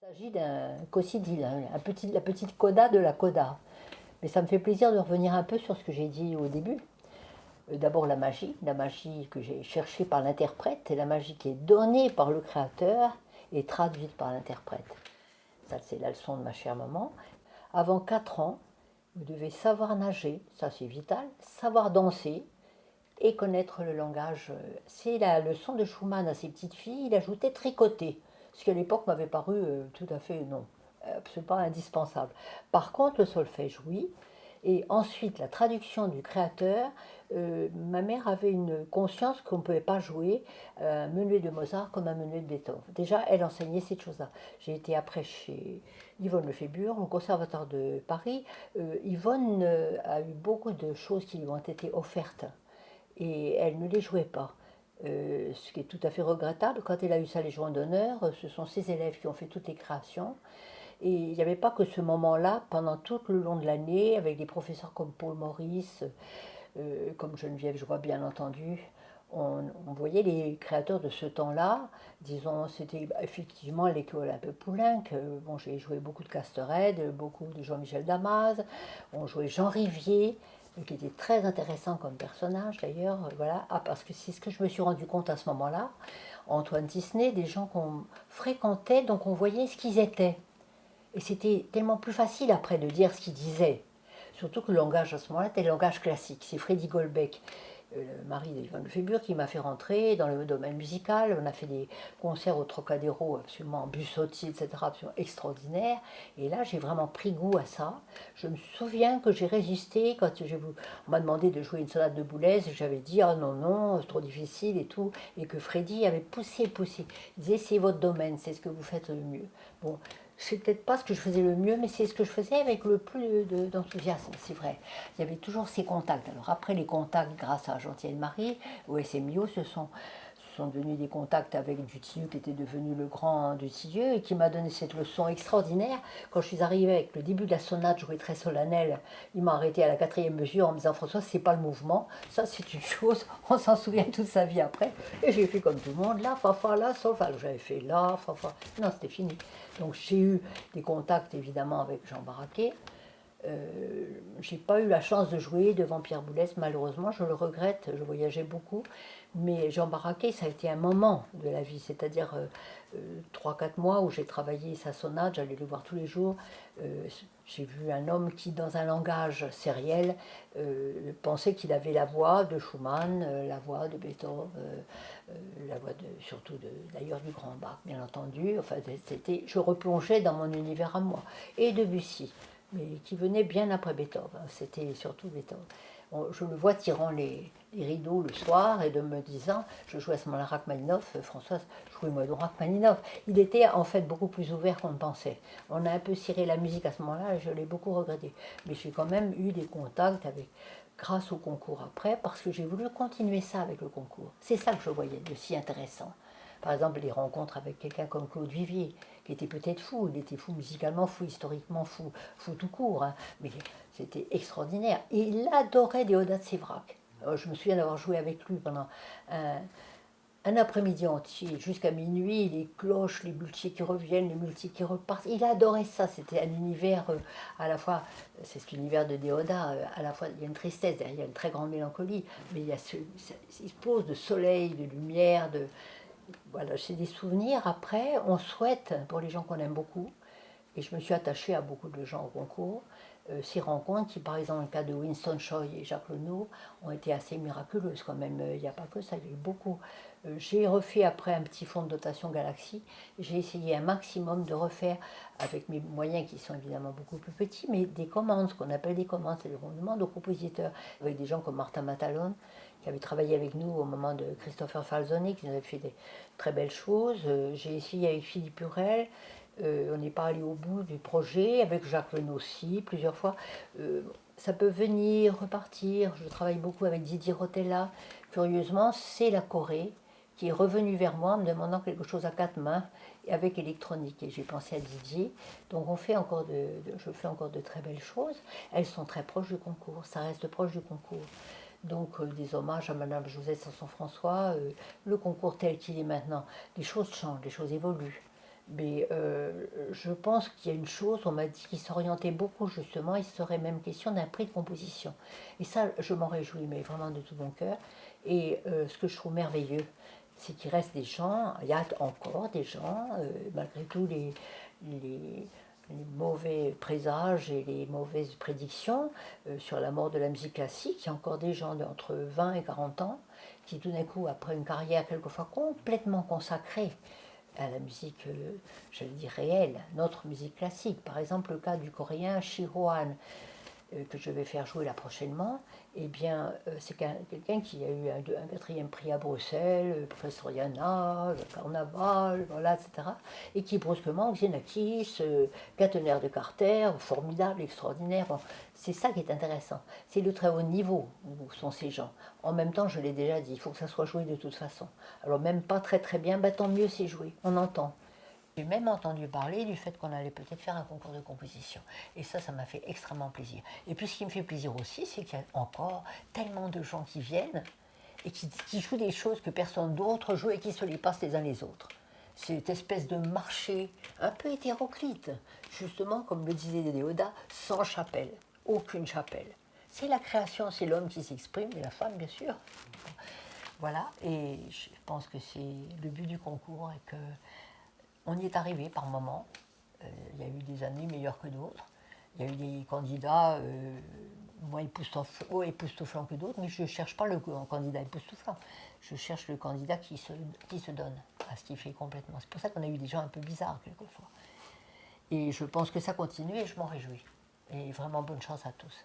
Il s'agit d'un cossidil, hein, la petite coda de la coda. Mais ça me fait plaisir de revenir un peu sur ce que j'ai dit au début. D'abord la magie que j'ai cherchée par l'interprète, et la magie qui est donnée par le créateur et traduite par l'interprète. Ça, c'est la leçon de ma chère maman. Avant 4 ans, vous devez savoir nager, ça c'est vital, savoir danser et connaître le langage. C'est la leçon de Schumann à ses petites filles, il ajoutait tricoter, ce qui à l'époque m'avait paru tout à fait non, absolument pas indispensable. Par contre, le solfège, oui. Et ensuite, la traduction du créateur, ma mère avait une conscience qu'on ne pouvait pas jouer un menuet de Mozart comme un menuet de Beethoven. Déjà, elle enseignait cette chose-là. J'ai été après chez Yvonne Lefébure, au Conservatoire de Paris. Yvonne a eu beaucoup de choses qui lui ont été offertes et elle ne les jouait pas. Ce qui est tout à fait regrettable. Quand elle a eu sa Légion d'honneur, ce sont ses élèves qui ont fait toutes les créations. Et il n'y avait pas que ce moment-là, pendant tout le long de l'année, avec des professeurs comme Paul Maurice, comme Geneviève Joie bien entendu, on voyait les créateurs de ce temps-là. Disons, c'était effectivement l'école un peu Poulenc. Bon, j'ai joué beaucoup de Casterède, beaucoup de Jean-Michel Damas. On jouait Jean Rivier, qui était très intéressant comme personnage d'ailleurs. Voilà. Ah, parce que c'est ce que je me suis rendu compte à ce moment-là. Antoine Disney, des gens qu'on fréquentait, donc on voyait ce qu'ils étaient. Et c'était tellement plus facile après de dire ce qu'ils disaient. Surtout que le langage à ce moment-là était le langage classique. C'est Freddy Goldbeck, le mari d'Yvonne Lefébure, qui m'a fait rentrer dans le domaine musical. On a fait des concerts au Trocadéro, absolument Bussotti, etc., absolument extraordinaires. Et là, j'ai vraiment pris goût à ça. Je me souviens que j'ai résisté quand on m'a demandé de jouer une sonate de Boulez. J'avais dit ah non, non, c'est trop difficile et tout. Et que Freddy avait poussé. Il disait c'est votre domaine, c'est ce que vous faites le mieux. Bon, c'est peut-être pas ce que je faisais le mieux, mais c'est ce que je faisais avec le plus d'enthousiasme, c'est vrai. Il y avait toujours ces contacts. Alors après les contacts, grâce à Gentille Marie, au SMIO, se sont devenus des contacts avec Dutilleux, qui était devenu le grand Dutilleux, et qui m'a donné cette leçon extraordinaire. Quand je suis arrivée avec le début de la sonate jouée très solennelle, il m'a arrêté à la 4e mesure en me disant François, c'est pas le mouvement, ça c'est une chose, on s'en souvient toute sa vie après. Et j'ai fait comme tout le monde, là, fa, fa, là, sol, fa. J'avais fait là, fa, fa. Non, c'était fini. Donc j'ai eu des contacts évidemment avec Jean Barraquet. J'ai pas eu la chance de jouer devant Pierre Boulez, malheureusement, je le regrette, je voyageais beaucoup. Mais Jean Barraquet, ça a été un moment de la vie, c'est-à-dire 3-4 mois où j'ai travaillé sa sonate, j'allais le voir tous les jours. J'ai vu un homme qui, dans un langage sériel, pensait qu'il avait la voix de Schumann, la voix de Beethoven, la voix surtout d'ailleurs du grand Bach, bien entendu. Enfin, je replongeais dans mon univers à moi. Et Debussy, mais qui venait bien après Beethoven. C'était surtout Beethoven. Je le vois tirant les rideaux le soir et de me disant, je jouais à ce moment-là Rachmaninoff, Françoise, jouez-moi donc Rachmaninoff. Il était en fait beaucoup plus ouvert qu'on ne pensait. On a un peu ciré la musique à ce moment-là et je l'ai beaucoup regretté. Mais j'ai quand même eu des contacts avec, grâce au concours après, parce que j'ai voulu continuer ça avec le concours. C'est ça que je voyais de si intéressant. Par exemple, les rencontres avec quelqu'un comme Claude Vivier, qui était peut-être fou, il était fou musicalement, fou historiquement, fou tout court, hein, mais c'était extraordinaire. Et il adorait Déodat Séverac. Je me souviens d'avoir joué avec lui pendant un après-midi entier, jusqu'à minuit, les cloches, les multis qui reviennent, les multis qui repartent. Il adorait ça, c'était un univers à la fois, c'est cet univers de Déodat, à la fois il y a une tristesse derrière, il y a une très grande mélancolie, mais il y a il se pose de soleil, de lumière, voilà, c'est des souvenirs. Après, on souhaite, pour les gens qu'on aime beaucoup, et je me suis attachée à beaucoup de gens au concours, ces rencontres qui, par exemple, le cas de Winston Choi et Jacques Lenot, ont été assez miraculeuses quand même. Il n'y a pas que ça, il y a eu beaucoup. J'ai refait après un petit fonds de dotation Galaxy. J'ai essayé un maximum de refaire, avec mes moyens qui sont évidemment beaucoup plus petits, mais des commandes, ce qu'on appelle des commandes, c'est-à-dire qu'on demande aux compositeurs, avec des gens comme Martin Matalone, qui avait travaillé avec nous au moment de Christopher Falzoni, qui nous avait fait des très belles choses. J'ai essayé avec Philippe Hurel. On n'est pas allé au bout du projet, avec Jacques Lenot aussi, plusieurs fois. Ça peut venir, repartir. Je travaille beaucoup avec Didier Rotella. Curieusement, c'est la Corée qui est revenue vers moi en me demandant quelque chose à 4 mains avec électronique. Et j'ai pensé à Didier. Donc je fais encore de très belles choses. Elles sont très proches du concours, ça reste proche du concours. Donc des hommages à Madame Josette Sanson-François, le concours tel qu'il est maintenant. Les choses changent, les choses évoluent. Mais je pense qu'il y a une chose, on m'a dit qu'il s'orientait beaucoup justement, il serait même question d'un prix de composition. Et ça, je m'en réjouis, mais vraiment de tout mon cœur. Et ce que je trouve merveilleux, c'est qu'il reste des gens, il y a encore des gens, malgré tout les, les mauvais présages et les mauvaises prédictions sur la mort de la musique classique, il y a encore des gens d'entre 20 et 40 ans qui tout d'un coup, après une carrière quelquefois complètement consacrée, à la musique, je dire réelle, notre musique classique. Par exemple, le cas du coréen Shiro Han, que je vais faire jouer là prochainement, eh bien, c'est quelqu'un qui a eu un quatrième prix à Bruxelles, le professeur Yana, le Carnaval, voilà, etc. Et qui brusquement, Xenakis, Catenaire de Carter, formidable, extraordinaire. Bon, c'est ça qui est intéressant. C'est le très haut niveau où sont ces gens. En même temps, je l'ai déjà dit, il faut que ça soit joué de toute façon. Alors même pas très très bien, bah, tant mieux c'est joué, on entend. J'ai même entendu parler du fait qu'on allait peut-être faire un concours de composition. Et ça m'a fait extrêmement plaisir. Et puis ce qui me fait plaisir aussi, c'est qu'il y a encore tellement de gens qui viennent et qui jouent des choses que personne d'autre joue et qui se les passent les uns les autres. Cette espèce de marché un peu hétéroclite, justement, comme le disait Déodat, sans chapelle, aucune chapelle. C'est la création, c'est l'homme qui s'exprime, et la femme, bien sûr. Voilà, et je pense que c'est le but du concours et que on y est arrivé par moments. Il y a eu des années meilleures que d'autres. Il y a eu des candidats moins époustouflants que d'autres, mais je ne cherche pas le candidat époustouflant. Je cherche le candidat qui se donne à ce qu'il fait complètement. C'est pour ça qu'on a eu des gens un peu bizarres quelquefois. Et je pense que ça continue et je m'en réjouis. Et vraiment bonne chance à tous.